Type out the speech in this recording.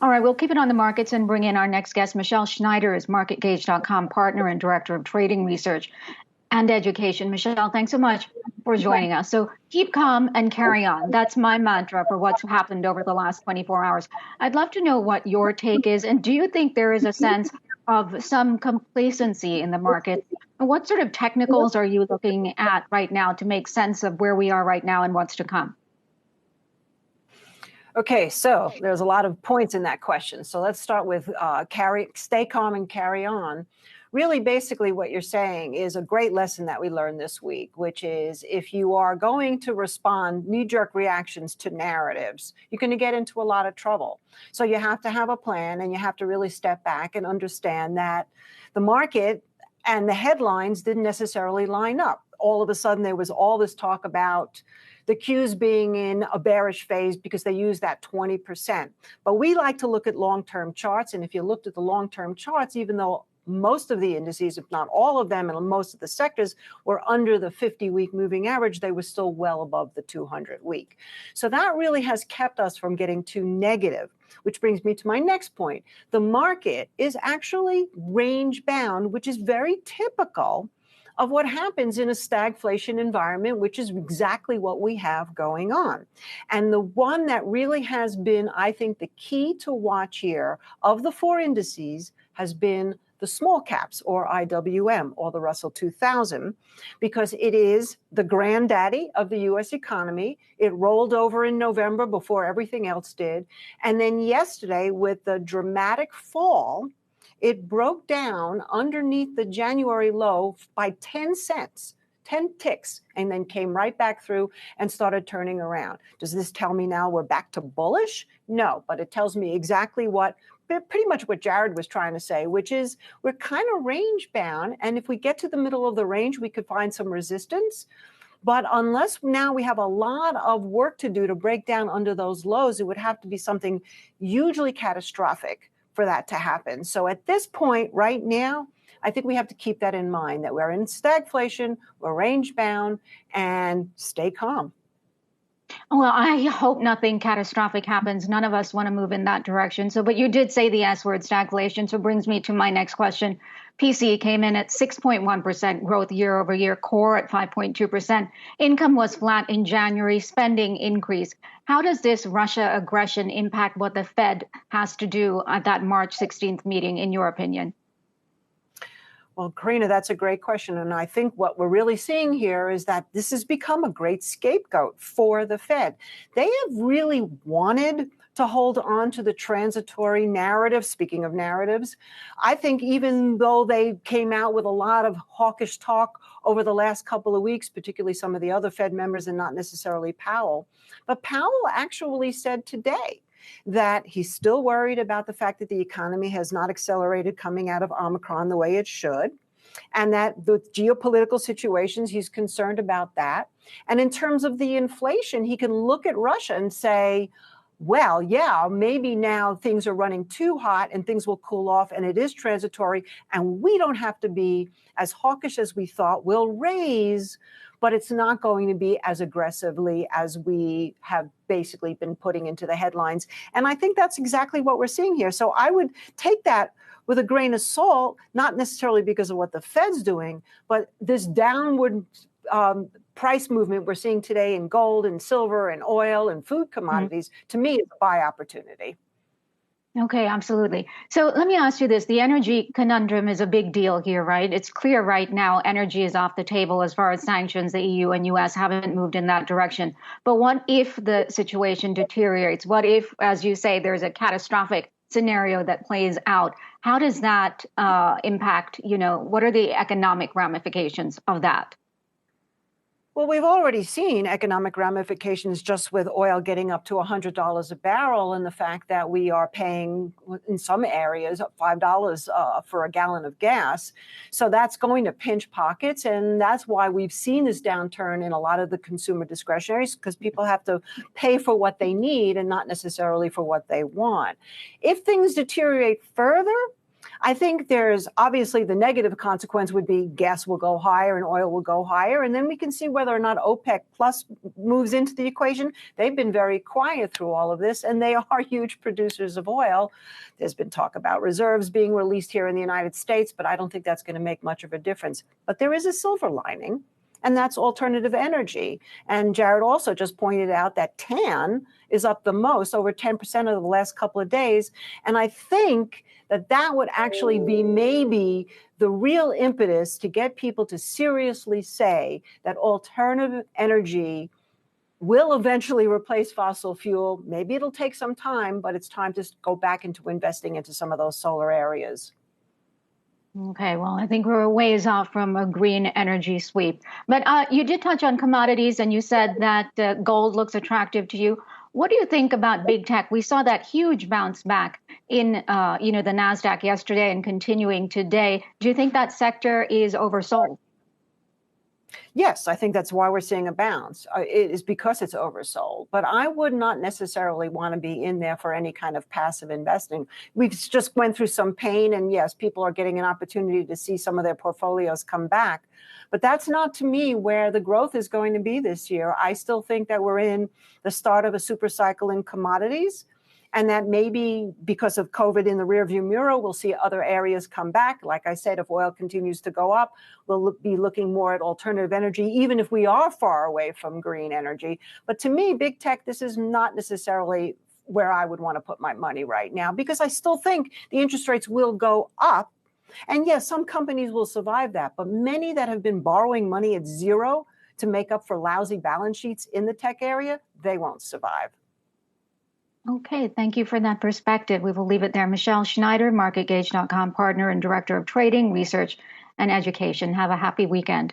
All right, we'll keep it on the markets and bring in our next guest. Michele Schneider is MarketGauge.com partner and director of trading research and education. Michele, thanks so much for joining us. So keep calm and carry on. That's my mantra for what's happened over the last 24 hours. I'd love to know what your take is. And do you think there is a sense of some complacency in the market? And what sort of technicals are you looking at right now to make sense of where we are right now and what's to come? Okay, so there's a lot of points in that question. So let's start with stay calm and carry on. Really, basically what you're saying is a great lesson that we learned this week, which is if you are going to respond knee-jerk reactions to narratives, you're going to get into a lot of trouble. So you have to have a plan, and you have to really step back and understand that the market and the headlines didn't necessarily line up. All of a sudden, there was all this talk about the Qs being in a bearish phase because they use that 20%. But we like to look at long-term charts. And if you looked at the long-term charts, even though most of the indices, if not all of them, and most of the sectors were under the 50-week moving average, they were still well above the 200-week. So that really has kept us from getting too negative, which brings me to my next point. The market is actually range bound, which is very typical of what happens in a stagflation environment, which is exactly what we have going on. And the one that really has been, I think, the key to watch here of the four indices has been the small caps, or IWM, or the Russell 2000, because it is the granddaddy of the U.S. economy. It rolled over in November before everything else did. And then yesterday, with the dramatic fall, it broke down underneath the January low by 10 cents, 10 ticks, and then came right back through and started turning around. Does this tell me now we're back to bullish? No, but it tells me exactly pretty much what Jared was trying to say, which is we're kind of range bound. And if we get to the middle of the range, we could find some resistance. But unless now we have a lot of work to do to break down under those lows, it would have to be something hugely catastrophic for that to happen. So at this point right now, I think we have to keep that in mind, that we're in stagflation, we're range bound, and stay calm. Well, I hope nothing catastrophic happens. None of us want to move in that direction. So, but you did say the S word, stagflation. So brings me to my next question. PCE came in at 6.1% growth year over year, core at 5.2%. Income was flat in January, spending increased. How does this Russia aggression impact what the Fed has to do at that March 16th meeting, in your opinion? Well, Karina, that's a great question. And I think what we're really seeing here is that this has become a great scapegoat for the Fed. They have really wanted to hold on to the transitory narrative. Speaking of narratives, I think even though they came out with a lot of hawkish talk over the last couple of weeks, particularly some of the other Fed members and not necessarily Powell, but Powell actually said today that he's still worried about the fact that the economy has not accelerated coming out of Omicron the way it should, and that the geopolitical situations, he's concerned about that. And in terms of the inflation, he can look at Russia and say, well, yeah, maybe now things are running too hot and things will cool off and it is transitory and we don't have to be as hawkish as we thought. We'll raise, but it's not going to be as aggressively as we have basically been putting into the headlines. And I think that's exactly what we're seeing here. So I would take that with a grain of salt, not necessarily because of what the Fed's doing, but this downward price movement we're seeing today in gold and silver and oil and food commodities, to me, is a buy opportunity. Okay, absolutely. So let me ask you this. The energy conundrum is a big deal here, right? It's clear right now energy is off the table as far as sanctions. The EU and US haven't moved in that direction. But what if the situation deteriorates? What if, as you say, there's a catastrophic scenario that plays out? How does that impact, what are the economic ramifications of that? Well, we've already seen economic ramifications just with oil getting up to $100 a barrel, and the fact that we are paying, in some areas, $5 for a gallon of gas. So that's going to pinch pockets, and that's why we've seen this downturn in a lot of the consumer discretionaries, because people have to pay for what they need and not necessarily for what they want. If things deteriorate further, I think there's obviously the negative consequence would be gas will go higher and oil will go higher. And then we can see whether or not OPEC plus moves into the equation. They've been very quiet through all of this, and they are huge producers of oil. There's been talk about reserves being released here in the United States, but I don't think that's going to make much of a difference. But there is a silver lining, and that's alternative energy. And Jared also just pointed out that TAN is up the most, over 10% over the last couple of days. And I think that would actually be maybe the real impetus to get people to seriously say that alternative energy will eventually replace fossil fuel. Maybe it'll take some time, but it's time to go back into investing into some of those solar areas. Okay, well, I think we're a ways off from a green energy sweep. But you did touch on commodities, and you said that gold looks attractive to you. What do you think about big tech? We saw that huge bounce back in the NASDAQ yesterday and continuing today. Do you think that sector is oversold? Yes, I think that's why we're seeing a bounce. It is because it's oversold. But I would not necessarily want to be in there for any kind of passive investing. We've just went through some pain, and yes, people are getting an opportunity to see some of their portfolios come back. But that's not, to me, where the growth is going to be this year. I still think that we're in the start of a super cycle in commodities, and that maybe because of COVID in the rearview mirror, we'll see other areas come back. Like I said, if oil continues to go up, we'll be looking more at alternative energy, even if we are far away from green energy. But to me, big tech, this is not necessarily where I would want to put my money right now, because I still think the interest rates will go up. And yes, some companies will survive that, but many that have been borrowing money at zero to make up for lousy balance sheets in the tech area, they won't survive. Okay, thank you for that perspective. We will leave it there. Michele Schneider, MarketGauge.com partner and director of trading, research, and education. Have a happy weekend.